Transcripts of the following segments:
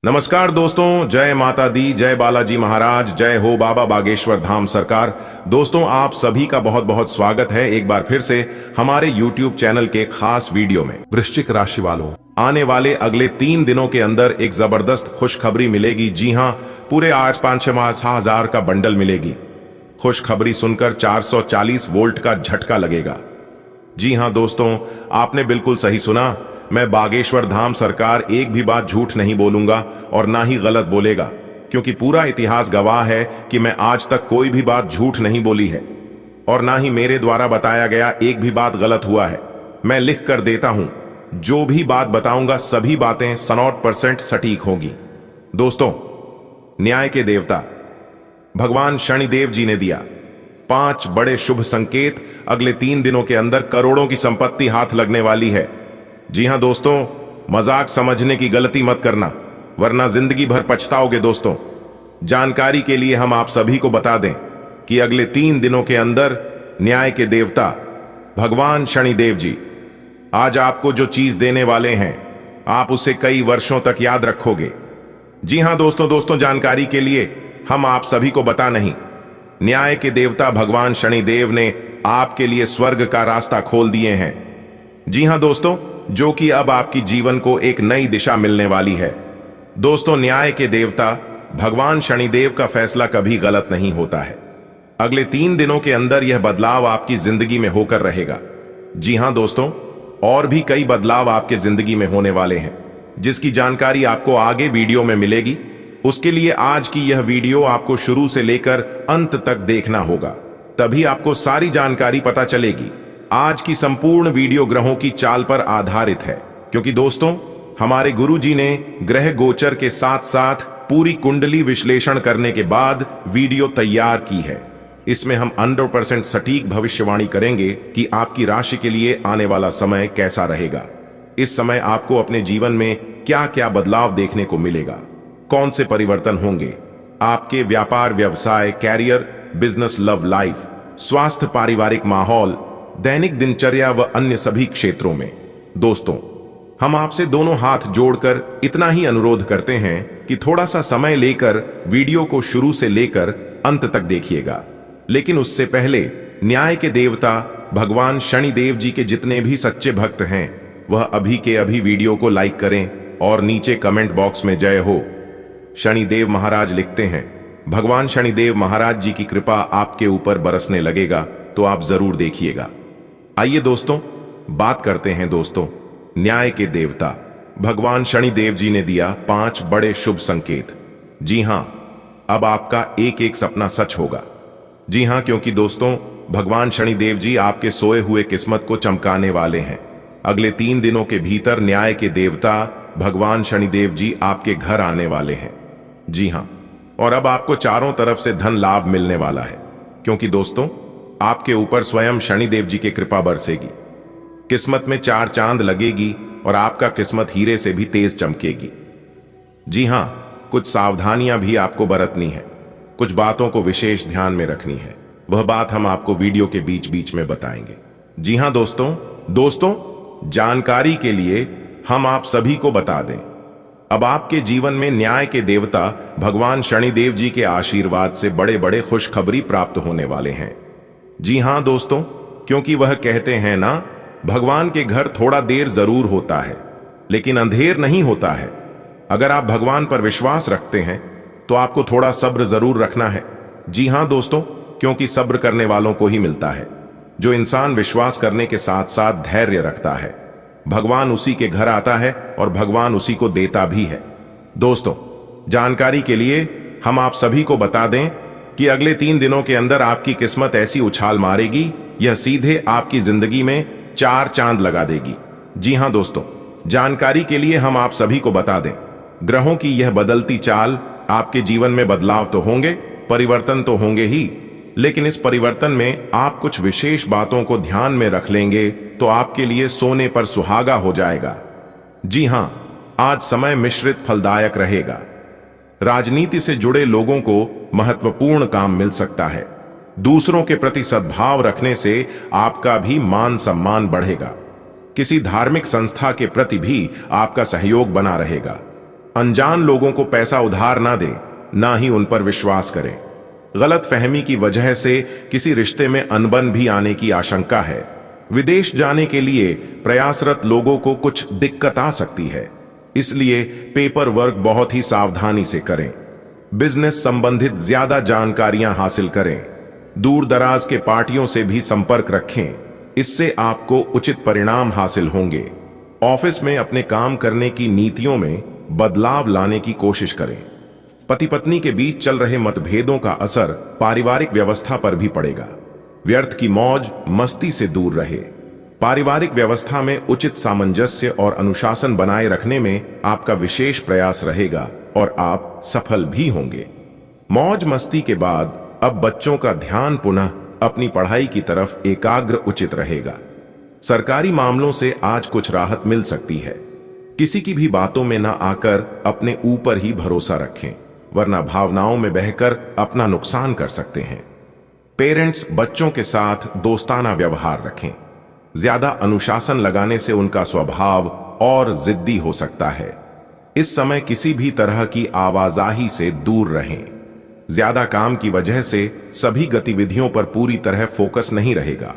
नमस्कार दोस्तों, जय माता दी, जय बालाजी महाराज, जय हो बाबा बागेश्वर धाम सरकार। दोस्तों, आप सभी का बहुत बहुत स्वागत है एक बार फिर से हमारे YouTube चैनल के खास वीडियो में। वृश्चिक राशि वालों, आने वाले अगले 3 दिनों के अंदर एक जबरदस्त खुशखबरी मिलेगी। जी हाँ, पूरे आज 5,000 का बंडल मिलेगी। खुशखबरी सुनकर 440 वोल्ट का झटका लगेगा। जी हाँ दोस्तों, आपने बिल्कुल सही सुना। मैं बागेश्वर धाम सरकार एक भी बात झूठ नहीं बोलूंगा और ना ही गलत बोलेगा, क्योंकि पूरा इतिहास गवाह है कि मैं आज तक कोई भी बात झूठ नहीं बोली है और ना ही मेरे द्वारा बताया गया एक भी बात गलत हुआ है। मैं लिख कर देता हूं, जो भी बात बताऊंगा सभी बातें 100% सटीक होगी। दोस्तों, न्याय के देवता भगवान शनिदेव जी ने दिया 5 बड़े शुभ संकेत। अगले 3 दिनों के अंदर करोड़ों की संपत्ति हाथ लगने वाली है। जी हां दोस्तों, मजाक समझने की गलती मत करना, वरना जिंदगी भर पछताओगे। दोस्तों, जानकारी के लिए हम आप सभी को बता दें कि अगले 3 दिनों के अंदर न्याय के देवता भगवान शनिदेव जी आज आपको जो चीज देने वाले हैं, आप उसे कई वर्षों तक याद रखोगे। जी हां दोस्तों, जानकारी के लिए हम आप सभी को बता नहीं, न्याय के देवता भगवान शनिदेव ने आपके लिए स्वर्ग का रास्ता खोल दिए हैं। जी हां दोस्तों, जो कि अब आपकी जीवन को एक नई दिशा मिलने वाली है। दोस्तों, न्याय के देवता भगवान शनिदेव का फैसला कभी गलत नहीं होता है। अगले 3 दिनों के अंदर यह बदलाव आपकी जिंदगी में होकर रहेगा। जी हां दोस्तों, और भी कई बदलाव आपके जिंदगी में होने वाले हैं, जिसकी जानकारी आपको आगे वीडियो में मिलेगी। उसके लिए आज की यह वीडियो आपको शुरू से लेकर अंत तक देखना होगा, तभी आपको सारी जानकारी पता चलेगी। आज की संपूर्ण वीडियो ग्रहों की चाल पर आधारित है, क्योंकि दोस्तों, हमारे गुरुजी ने ग्रह गोचर के साथ साथ पूरी कुंडली विश्लेषण करने के बाद वीडियो तैयार की है। इसमें हम 100% सटीक भविष्यवाणी करेंगे कि आपकी राशि के लिए आने वाला समय कैसा रहेगा। इस समय आपको अपने जीवन में क्या क्या बदलाव देखने को मिलेगा, कौन से परिवर्तन होंगे आपके व्यापार, व्यवसाय, कैरियर, बिजनेस, लव लाइफ, स्वास्थ्य, पारिवारिक माहौल, दैनिक दिनचर्या व अन्य सभी क्षेत्रों में। दोस्तों, हम आपसे दोनों हाथ जोड़कर इतना ही अनुरोध करते हैं कि थोड़ा सा समय लेकर वीडियो को शुरू से लेकर अंत तक देखिएगा। लेकिन उससे पहले न्याय के देवता भगवान शनिदेव जी के जितने भी सच्चे भक्त हैं, वह अभी के अभी वीडियो को लाइक करें और नीचे कमेंट बॉक्स में जय हो शनिदेव महाराज लिखते हैं। भगवान शनिदेव महाराज जी की कृपा आपके ऊपर बरसने लगेगा, तो आप जरूर देखिएगा। आइए दोस्तों, बात करते हैं दोस्तों, न्याय के देवता भगवान शनिदेव जी ने दिया 5 बड़े शुभ संकेत। जी हां, अब आपका एक एक सपना सच होगा। जी हां, क्योंकि दोस्तों, भगवान शनिदेव जी आपके सोए हुए किस्मत को चमकाने वाले हैं। अगले 3 दिनों के भीतर न्याय के देवता भगवान शनिदेव जी आपके घर आने वाले हैं। जी हां, और अब आपको चारों तरफ से धन लाभ मिलने वाला है, क्योंकि दोस्तों, आपके ऊपर स्वयं शनिदेव जी की कृपा बरसेगी। किस्मत में 4 चांद लगेगी और आपका किस्मत हीरे से भी तेज चमकेगी। जी हां, कुछ सावधानियां भी आपको बरतनी है, कुछ बातों को विशेष ध्यान में रखनी है। वह बात हम आपको वीडियो के बीच बीच में बताएंगे। जी हां दोस्तों, जानकारी के लिए हम आप सभी को बता दें, अब आपके जीवन में न्याय के देवता भगवान शनिदेव जी के आशीर्वाद से बड़े बड़े खुशखबरी प्राप्त होने वाले हैं। जी हां दोस्तों, क्योंकि वह कहते हैं ना, भगवान के घर थोड़ा देर जरूर होता है, लेकिन अंधेर नहीं होता है। अगर आप भगवान पर विश्वास रखते हैं तो आपको थोड़ा सब्र जरूर रखना है। जी हां दोस्तों, क्योंकि सब्र करने वालों को ही मिलता है। जो इंसान विश्वास करने के साथ साथ धैर्य रखता है, भगवान उसी के घर आता है और भगवान उसी को देता भी है। दोस्तों, जानकारी के लिए हम आप सभी को बता दें कि अगले 3 दिनों के अंदर आपकी किस्मत ऐसी उछाल मारेगी, यह सीधे आपकी जिंदगी में 4 चांद लगा देगी। जी हां दोस्तों, जानकारी के लिए हम आप सभी को बता दें, ग्रहों की यह बदलती चाल आपके जीवन में बदलाव तो होंगे, परिवर्तन तो होंगे ही, लेकिन इस परिवर्तन में आप कुछ विशेष बातों को ध्यान में रख लेंगे तो आपके लिए सोने पर सुहागा हो जाएगा। जी हां, आज समय मिश्रित फलदायक रहेगा। राजनीति से जुड़े लोगों को महत्वपूर्ण काम मिल सकता है। दूसरों के प्रति सद्भाव रखने से आपका भी मान सम्मान बढ़ेगा। किसी धार्मिक संस्था के प्रति भी आपका सहयोग बना रहेगा। अनजान लोगों को पैसा उधार ना दें, ना ही उन पर विश्वास करें। गलत फहमी की वजह से किसी रिश्ते में अनबन भी आने की आशंका है। विदेश जाने के लिए प्रयासरत लोगों को कुछ दिक्कत आ सकती है, इसलिए पेपर वर्क बहुत ही सावधानी से करें। बिजनेस संबंधित ज्यादा जानकारियां हासिल करें। दूर दराज के पार्टियों से भी संपर्क रखें, इससे आपको उचित परिणाम हासिल होंगे। ऑफिस में अपने काम करने की नीतियों में बदलाव लाने की कोशिश करें। पति पत्नी के बीच चल रहे मतभेदों का असर पारिवारिक व्यवस्था पर भी पड़ेगा। व्यर्थ की मौज मस्ती से दूर रहे। पारिवारिक व्यवस्था में उचित सामंजस्य और अनुशासन बनाए रखने में आपका विशेष प्रयास रहेगा और आप सफल भी होंगे। मौज मस्ती के बाद अब बच्चों का ध्यान पुनः अपनी पढ़ाई की तरफ एकाग्र उचित रहेगा। सरकारी मामलों से आज कुछ राहत मिल सकती है। किसी की भी बातों में न आकर अपने ऊपर ही भरोसा रखें, वरना भावनाओं में बहकर अपना नुकसान कर सकते हैं। पेरेंट्स बच्चों के साथ दोस्ताना व्यवहार रखें। ज्यादा अनुशासन लगाने से उनका स्वभाव और जिद्दी हो सकता है। इस समय किसी भी तरह की आवाजाही से दूर रहें। ज्यादा काम की वजह से सभी गतिविधियों पर पूरी तरह फोकस नहीं रहेगा।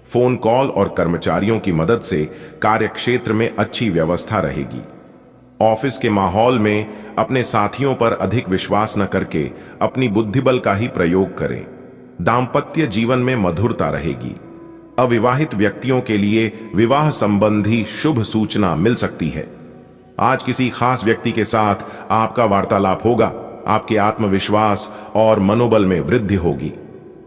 फोन कॉल और कर्मचारियों की मदद से कार्यक्षेत्र में अच्छी व्यवस्था रहेगी। ऑफिस के माहौल में अपने साथियों पर अधिक विश्वास न करके अपनी बुद्धिबल का ही प्रयोग करें। दाम्पत्य जीवन में मधुरता रहेगी। अविवाहित व्यक्तियों के लिए विवाह संबंधी शुभ सूचना मिल सकती है। आज किसी खास व्यक्ति के साथ आपका वार्तालाप होगा। आपके आत्मविश्वास और मनोबल में वृद्धि होगी।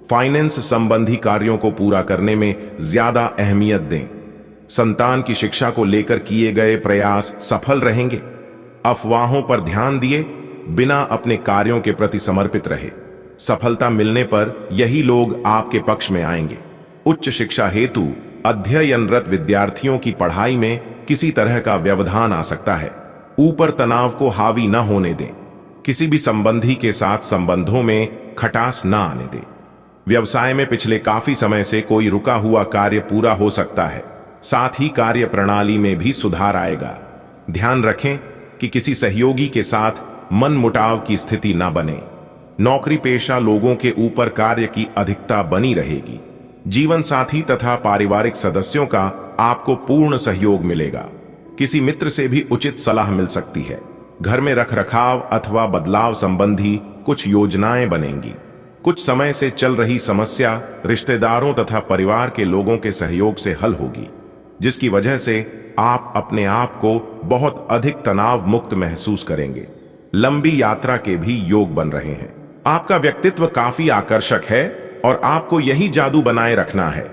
फाइनेंस संबंधी कार्यों को पूरा करने में ज्यादा अहमियत दें। संतान की शिक्षा को लेकर किए गए प्रयास सफल रहेंगे। अफवाहों पर ध्यान दिए बिना अपने कार्यों के प्रति समर्पित रहे। सफलता मिलने पर यही लोग आपके पक्ष में आएंगे। उच्च शिक्षा हेतु अध्ययनरत विद्यार्थियों की पढ़ाई में किसी तरह का व्यवधान आ सकता है। ऊपर तनाव को हावी न होने दें। किसी भी संबंधी के साथ संबंधों में खटास न आने दें। व्यवसाय में पिछले काफी समय से कोई रुका हुआ कार्य पूरा हो सकता है। साथ ही कार्य प्रणाली में भी सुधार आएगा। ध्यान रखें कि किसी सहयोगी के साथ मनमुटाव की स्थिति न बने। नौकरी पेशा लोगों के ऊपर कार्य की अधिकता बनी रहेगी। जीवन साथी तथा पारिवारिक सदस्यों का आपको पूर्ण सहयोग मिलेगा। किसी मित्र से भी उचित सलाह मिल सकती है। घर में रखरखाव अथवा बदलाव संबंधी कुछ योजनाएं बनेंगी। कुछ समय से चल रही समस्या रिश्तेदारों तथा परिवार के लोगों के सहयोग से हल होगी, जिसकी वजह से आप अपने आप को बहुत अधिक तनाव मुक्त महसूस करेंगे। लंबी यात्रा के भी योग बन रहे हैं। आपका व्यक्तित्व काफी आकर्षक है और आपको यही जादू बनाए रखना है।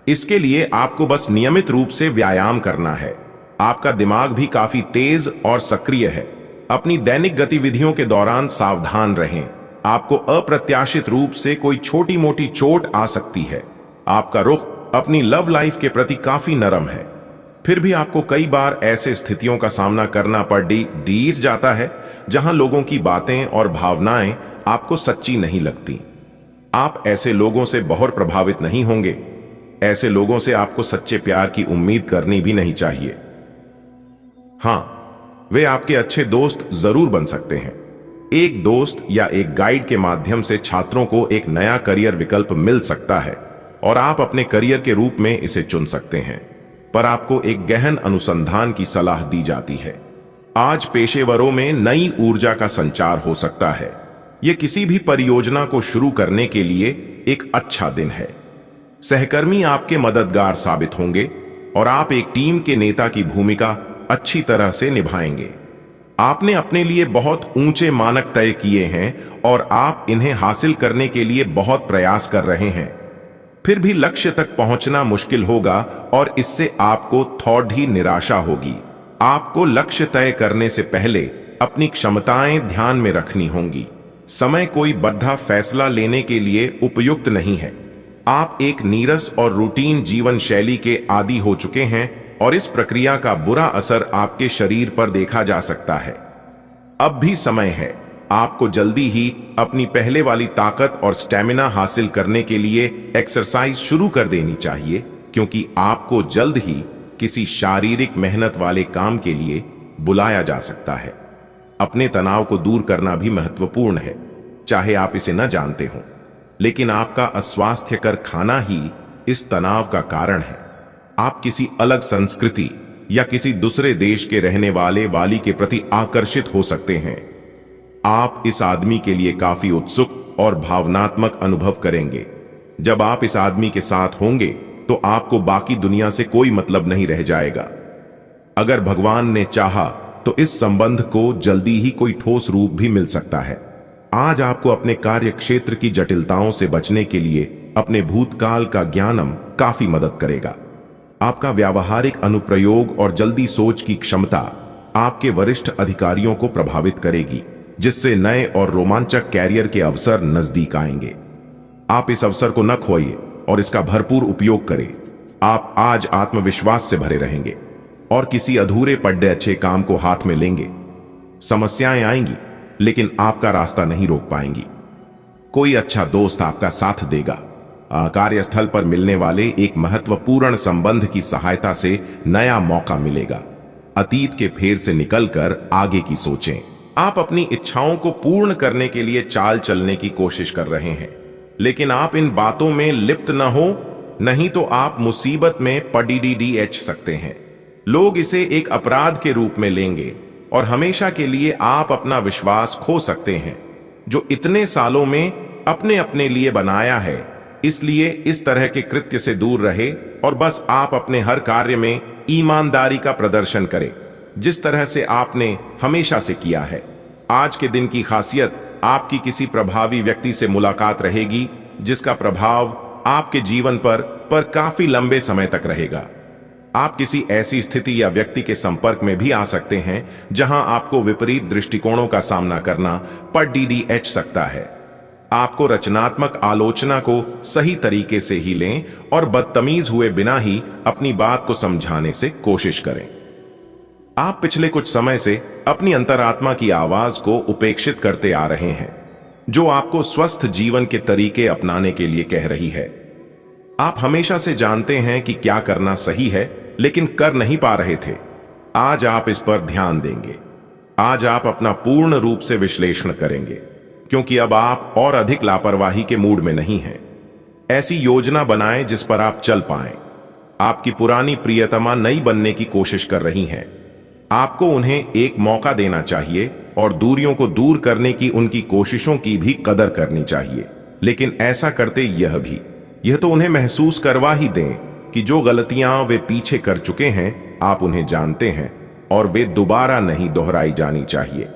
इसके लिए आपको बस नियमित रूप से व्यायाम करना है। आपका दिमाग भी काफी तेज और सक्रिय है। अपनी दैनिक गतिविधियों के दौरान सावधान रहें। आपको अप्रत्याशित रूप से कोई छोटी मोटी चोट आ सकती है। आपका रुख अपनी लव लाइफ के प्रति काफी नरम है, फिर भी आपको कई बार ऐसे स्थितियों का सामना करना पड़ जाता है जहां लोगों की बातें और भावनाएं आपको सच्ची नहीं लगती। आप ऐसे लोगों से बहुत प्रभावित नहीं होंगे। ऐसे लोगों से आपको सच्चे प्यार की उम्मीद करनी भी नहीं चाहिए। हां, वे आपके अच्छे दोस्त जरूर बन सकते हैं। एक दोस्त या एक गाइड के माध्यम से छात्रों को एक नया करियर विकल्प मिल सकता है और आप अपने करियर के रूप में इसे चुन सकते हैं, पर आपको एक गहन अनुसंधान की सलाह दी जाती है। आज पेशेवरों में नई ऊर्जा का संचार हो सकता है। यह किसी भी परियोजना को शुरू करने के लिए एक अच्छा दिन है। सहकर्मी आपके मददगार साबित होंगे और आप एक टीम के नेता की भूमिका अच्छी तरह से निभाएंगे। आपने अपने लिए बहुत ऊंचे मानक तय किए हैं और आप इन्हें हासिल करने के लिए बहुत प्रयास कर रहे हैं। फिर भी लक्ष्य तक पहुंचना मुश्किल होगा और इससे आपको थोड़ी निराशा होगी। आपको लक्ष्य तय करने से पहले अपनी क्षमताएं ध्यान में रखनी होंगी। समय कोई बद्धा फैसला लेने के लिए उपयुक्त नहीं है। आप एक नीरस और रूटीन जीवन शैली के आदी हो चुके हैं और इस प्रक्रिया का बुरा असर आपके शरीर पर देखा जा सकता है। अब भी समय है। आपको जल्दी ही अपनी पहले वाली ताकत और स्टैमिना हासिल करने के लिए एक्सरसाइज शुरू कर देनी चाहिए, क्योंकि आपको जल्द ही किसी शारीरिक मेहनत वाले काम के लिए बुलाया जा सकता है। अपने तनाव को दूर करना भी महत्वपूर्ण है, चाहे आप इसे न जानते हो। लेकिन आपका अस्वास्थ्यकर खाना ही इस तनाव का कारण है। आप किसी अलग संस्कृति या किसी दूसरे देश के रहने वाली के प्रति आकर्षित हो सकते हैं। आप इस आदमी के लिए काफी उत्सुक और भावनात्मक अनुभव करेंगे। जब आप इस आदमी के साथ होंगे तो आपको बाकी दुनिया से कोई मतलब नहीं रह जाएगा। अगर भगवान ने चाहा तो इस संबंध को जल्दी ही कोई ठोस रूप भी मिल सकता है। आज आपको अपने कार्य क्षेत्र की जटिलताओं से बचने के लिए अपने भूतकाल का ज्ञानम काफी मदद करेगा। आपका व्यावहारिक अनुप्रयोग और जल्दी सोच की क्षमता आपके वरिष्ठ अधिकारियों को प्रभावित करेगी, जिससे नए और रोमांचक कैरियर के अवसर नजदीक आएंगे। आप इस अवसर को न खोइए और इसका भरपूर उपयोग करें। आप आज आत्मविश्वास से भरे रहेंगे और किसी अधूरे पड़े अच्छे काम को हाथ में लेंगे। समस्याएं आएंगी लेकिन आपका रास्ता नहीं रोक पाएंगी। कोई अच्छा दोस्त आपका साथ देगा। कार्यस्थल पर मिलने वाले एक महत्वपूर्ण संबंध की सहायता से नया मौका मिलेगा। अतीत के फेर से निकलकर आगे की सोचें। आप अपनी इच्छाओं को पूर्ण करने के लिए चाल चलने की कोशिश कर रहे हैं, लेकिन आप इन बातों में लिप्त न हो, नहीं तो आप मुसीबत में पड़ीडीएच सकते हैं। लोग इसे एक अपराध के रूप में लेंगे और हमेशा के लिए आप अपना विश्वास खो सकते हैं, जो इतने सालों में अपने अपने लिए बनाया है। इसलिए इस तरह के कृत्य से दूर रहे और बस आप अपने हर कार्य में ईमानदारी का प्रदर्शन करें, जिस तरह से आपने हमेशा से किया है। आज के दिन की खासियत आपकी किसी प्रभावी व्यक्ति से मुलाकात रहेगी, जिसका प्रभाव आपके जीवन पर काफी लंबे समय तक रहेगा। आप किसी ऐसी स्थिति या व्यक्ति के संपर्क में भी आ सकते हैं जहां आपको विपरीत दृष्टिकोणों का सामना करना पड़ीडीएच सकता है। आपको रचनात्मक आलोचना को सही तरीके से ही लें और बदतमीज हुए बिना ही अपनी बात को समझाने से कोशिश करें। आप पिछले कुछ समय से अपनी अंतरात्मा की आवाज को उपेक्षित करते आ रहे हैं, जो आपको स्वस्थ जीवन के तरीके अपनाने के लिए कह रही है। आप हमेशा से जानते हैं कि क्या करना सही है, लेकिन कर नहीं पा रहे थे। आज आप इस पर ध्यान देंगे। आज आप अपना पूर्ण रूप से विश्लेषण करेंगे, क्योंकि अब आप और अधिक लापरवाही के मूड में नहीं हैं। ऐसी योजना बनाएं जिस पर आप चल पाएं। आपकी पुरानी प्रियतमा नई बनने की कोशिश कर रही हैं। आपको उन्हें एक मौका देना चाहिए और दूरियों को दूर करने की उनकी कोशिशों की भी कदर करनी चाहिए। लेकिन ऐसा करते यह तो उन्हें महसूस करवा ही दें कि जो गलतियां वे पीछे कर चुके हैं, आप उन्हें जानते हैं और वे दोबारा नहीं दोहराई जानी चाहिए।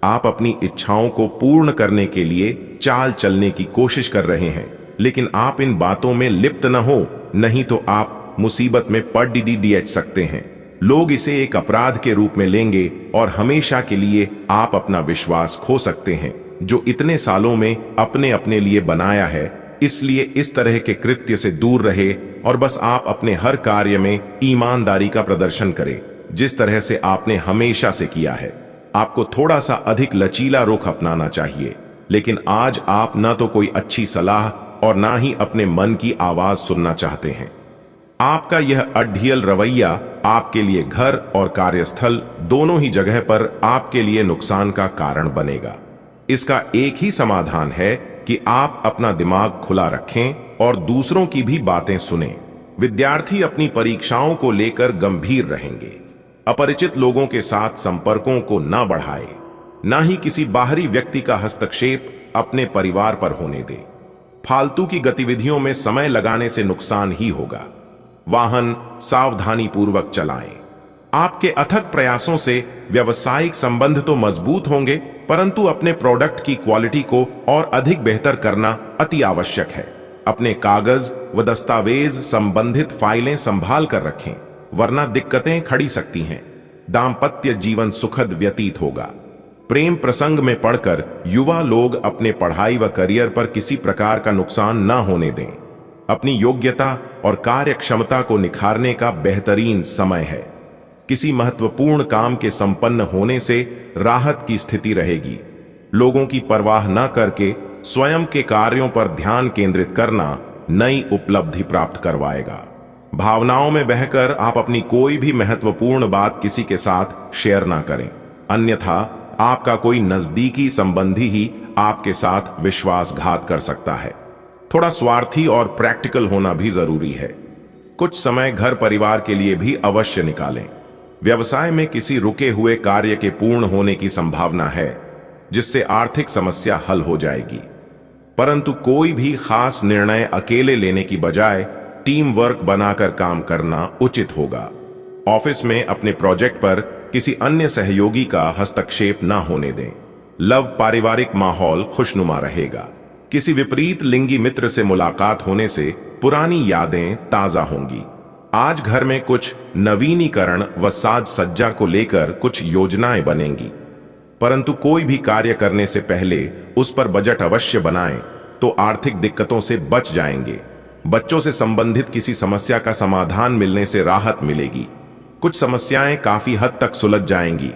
आप अपनी इच्छाओं को पूर्ण करने के लिए चाल चलने की कोशिश कर रहे हैं, लेकिन आप इन बातों में लिप्त न हो, नहीं तो आप मुसीबत में पड़ीडीएच सकते हैं। लोग इसे एक अपराध के रूप में लेंगे और हमेशा के लिए आप अपना विश्वास खो सकते हैं, जो इतने सालों में अपने अपने लिए बनाया है। इसलिए इस तरह के कृत्य से दूर रहे और बस आप अपने हर कार्य में ईमानदारी का प्रदर्शन करें, जिस तरह से आपने हमेशा से किया है। आपको थोड़ा सा अधिक लचीला रुख अपनाना चाहिए, लेकिन आज आप न तो कोई अच्छी सलाह और ना ही अपने मन की आवाज सुनना चाहते हैं। आपका यह अढ़ियल रवैया आपके लिए घर और कार्यस्थल दोनों ही जगह पर आपके लिए नुकसान का कारण बनेगा। इसका एक ही समाधान है कि आप अपना दिमाग खुला रखें और दूसरों की भी बातें सुनें। विद्यार्थी अपनी परीक्षाओं को लेकर गंभीर रहेंगे। अपरिचित लोगों के साथ संपर्कों को न बढ़ाएं, ना ही किसी बाहरी व्यक्ति का हस्तक्षेप अपने परिवार पर होने दें। फालतू की गतिविधियों में समय लगाने से नुकसान ही होगा। वाहन सावधानी पूर्वक चलाएं। आपके अथक प्रयासों से व्यावसायिक संबंध तो मजबूत होंगे, परंतु अपने प्रोडक्ट की क्वालिटी को और अधिक बेहतर करना अति आवश्यक है। अपने कागज व दस्तावेज संबंधित फाइलें संभाल कर रखें, वरना दिक्कतें खड़ी सकती हैं। दाम्पत्य जीवन सुखद व्यतीत होगा। प्रेम प्रसंग में पड़कर युवा लोग अपने पढ़ाई व करियर पर किसी प्रकार का नुकसान न होने दें। अपनी योग्यता और कार्य क्षमता को निखारने का बेहतरीन समय है। किसी महत्वपूर्ण काम के संपन्न होने से राहत की स्थिति रहेगी। लोगों की परवाह न करके स्वयं के कार्यों पर ध्यान केंद्रित करना नई उपलब्धि प्राप्त करवाएगा। भावनाओं में बहकर आप अपनी कोई भी महत्वपूर्ण बात किसी के साथ शेयर ना करें, अन्यथा आपका कोई नजदीकी संबंधी ही आपके साथ विश्वासघात कर सकता है। थोड़ा स्वार्थी और प्रैक्टिकल होना भी जरूरी है। कुछ समय घर परिवार के लिए भी अवश्य निकालें। व्यवसाय में किसी रुके हुए कार्य के पूर्ण होने की संभावना है, जिससे आर्थिक समस्या हल हो जाएगी। परंतु कोई भी खास निर्णय अकेले लेने की बजाय टीम वर्क बनाकर काम करना उचित होगा। ऑफिस में अपने प्रोजेक्ट पर किसी अन्य सहयोगी का हस्तक्षेप न होने दें। लव पारिवारिक माहौल खुशनुमा रहेगा। किसी विपरीत लिंगी मित्र से मुलाकात होने से पुरानी यादें ताजा होंगी। आज घर में कुछ नवीनीकरण व साज सज्जा को लेकर कुछ योजनाएं बनेंगी। परंतु कोई भी कार्य करने से पहले उस पर बजट अवश्य बनाएं, तो आर्थिक दिक्कतों से बच जाएंगे। बच्चों से संबंधित किसी समस्या का समाधान मिलने से राहत मिलेगी। कुछ समस्याएं काफी हद तक सुलझ जाएंगी,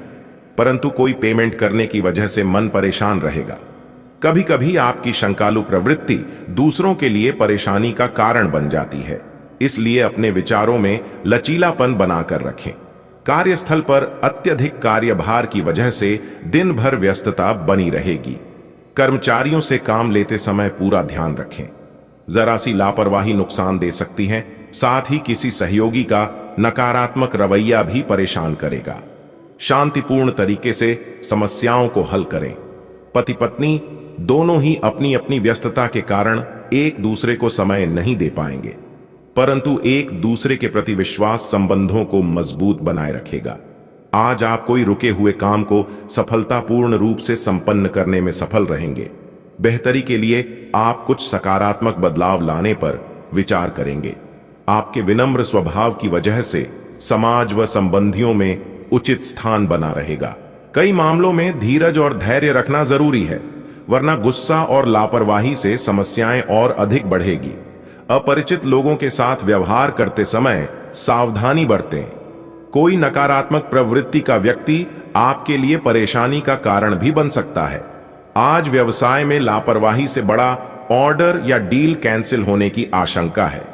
परंतु कोई पेमेंट करने की वजह से मन परेशान रहेगा। कभी कभी आपकी शंकालु प्रवृत्ति दूसरों के लिए परेशानी का कारण बन जाती है, इसलिए अपने विचारों में लचीलापन बनाकर रखें। कार्यस्थल पर अत्यधिक कार्यभार की वजह से दिन भर व्यस्तता बनी रहेगी। कर्मचारियों से काम लेते समय पूरा ध्यान रखें। जरा सी लापरवाही नुकसान दे सकती है। साथ ही किसी सहयोगी का नकारात्मक रवैया भी परेशान करेगा। शांतिपूर्ण तरीके से समस्याओं को हल करें। पति पत्नी दोनों ही अपनी अपनी व्यस्तता के कारण एक दूसरे को समय नहीं दे पाएंगे, परंतु एक दूसरे के प्रति विश्वास संबंधों को मजबूत बनाए रखेगा। आज आप कोई रुके हुए काम को सफलतापूर्ण रूप से संपन्न करने में सफल रहेंगे। बेहतरी के लिए आप कुछ सकारात्मक बदलाव लाने पर विचार करेंगे। आपके विनम्र स्वभाव की वजह से समाज व संबंधियों में उचित स्थान बना रहेगा। कई मामलों में धीरज और धैर्य रखना जरूरी है, वरना गुस्सा और लापरवाही से समस्याएं और अधिक बढ़ेगी। अपरिचित लोगों के साथ व्यवहार करते समय सावधानी बरतें। कोई नकारात्मक प्रवृत्ति का व्यक्ति आपके लिए परेशानी का कारण भी बन सकता है। आज व्यवसाय में लापरवाही से बड़ा ऑर्डर या डील कैंसिल होने की आशंका है।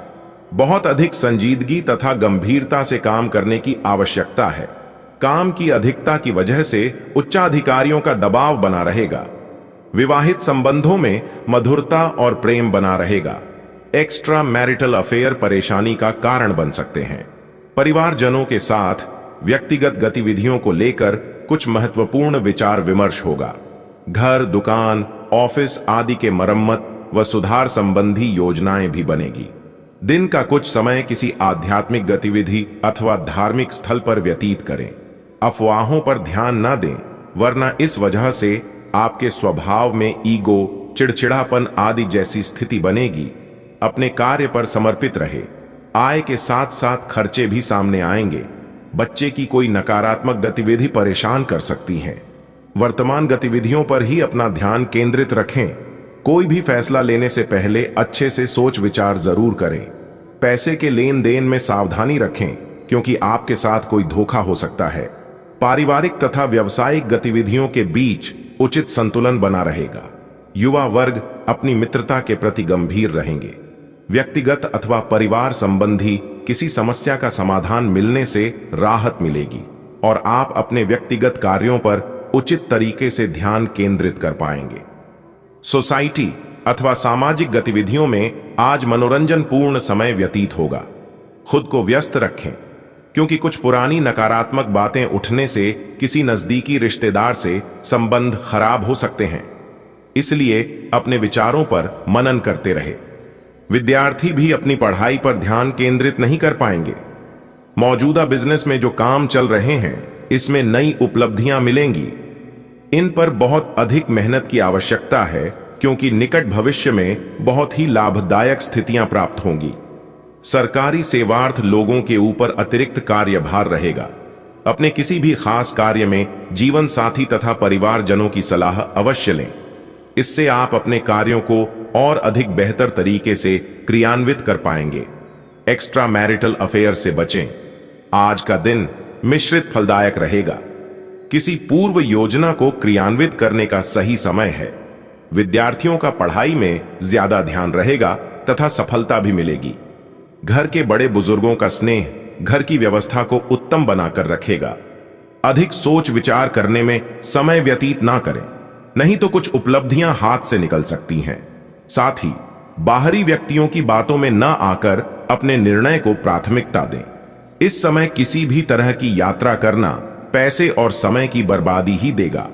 बहुत अधिक संजीदगी तथा गंभीरता से काम करने की आवश्यकता है। काम की अधिकता की वजह से उच्चाधिकारियों का दबाव बना रहेगा। विवाहित संबंधों में मधुरता और प्रेम बना रहेगा। एक्स्ट्रा मैरिटल अफेयर परेशानी का कारण बन सकते हैं। परिवारजनों के साथ व्यक्तिगत गतिविधियों को लेकर कुछ महत्वपूर्ण विचार विमर्श होगा। घर, दुकान, ऑफिस आदि के मरम्मत व सुधार संबंधी योजनाएं भी बनेगी। दिन का कुछ समय किसी आध्यात्मिक गतिविधि अथवा धार्मिक स्थल पर व्यतीत करें। अफवाहों पर ध्यान न दें, वरना इस वजह से आपके स्वभाव में ईगो, चिड़चिड़ापन आदि जैसी स्थिति बनेगी। अपने कार्य पर समर्पित रहे। आय के साथ साथ खर्चे भी सामने आएंगे। बच्चे की कोई नकारात्मक गतिविधि परेशान कर सकती है। वर्तमान गतिविधियों पर ही अपना ध्यान केंद्रित रखें। कोई भी फैसला लेने से पहले अच्छे से सोच विचार जरूर करें। पैसे के लेन देन में सावधानी रखें, क्योंकि आपके साथ कोई धोखा हो सकता है। पारिवारिक तथा व्यावसायिक गतिविधियों के बीच उचित संतुलन बना रहेगा। युवा वर्ग अपनी मित्रता के प्रति गंभीर रहेंगे। व्यक्तिगत अथवा परिवार संबंधी किसी समस्या का समाधान मिलने से राहत मिलेगी और आप अपने व्यक्तिगत कार्यों पर उचित तरीके से ध्यान केंद्रित कर पाएंगे। सोसाइटी अथवा सामाजिक गतिविधियों में आज मनोरंजन पूर्ण समय व्यतीत होगा। खुद को व्यस्त रखें, क्योंकि कुछ पुरानी नकारात्मक बातें उठने से किसी नजदीकी रिश्तेदार से संबंध खराब हो सकते हैं। इसलिए अपने विचारों पर मनन करते रहे। विद्यार्थी भी अपनी पढ़ाई पर ध्यान केंद्रित नहीं कर पाएंगे। मौजूदा बिजनेस में जो काम चल रहे हैं, इसमें नई उपलब्धियां मिलेंगी। इन पर बहुत अधिक मेहनत की आवश्यकता है, क्योंकि निकट भविष्य में बहुत ही लाभदायक स्थितियां प्राप्त होंगी। सरकारी सेवार्थ लोगों के ऊपर अतिरिक्त कार्यभार रहेगा। अपने किसी भी खास कार्य में जीवन साथी तथा परिवारजनों की सलाह अवश्य लें। इससे आप अपने कार्यों को और अधिक बेहतर तरीके से क्रियान्वित कर पाएंगे। एक्स्ट्रा मैरिटल अफेयर से बचें। आज का दिन मिश्रित फलदायक रहेगा। किसी पूर्व योजना को क्रियान्वित करने का सही समय है। विद्यार्थियों का पढ़ाई में ज्यादा ध्यान रहेगा तथा सफलता भी मिलेगी। घर के बड़े बुजुर्गों का स्नेह घर की व्यवस्था को उत्तम बनाकर रखेगा। अधिक सोच विचार करने में समय व्यतीत ना करें, नहीं तो कुछ उपलब्धियां हाथ से निकल सकती हैं। साथ ही बाहरी व्यक्तियों की बातों में न आकर अपने निर्णय को प्राथमिकता दें। इस समय किसी भी तरह की यात्रा करना पैसे और समय की बर्बादी ही देगा।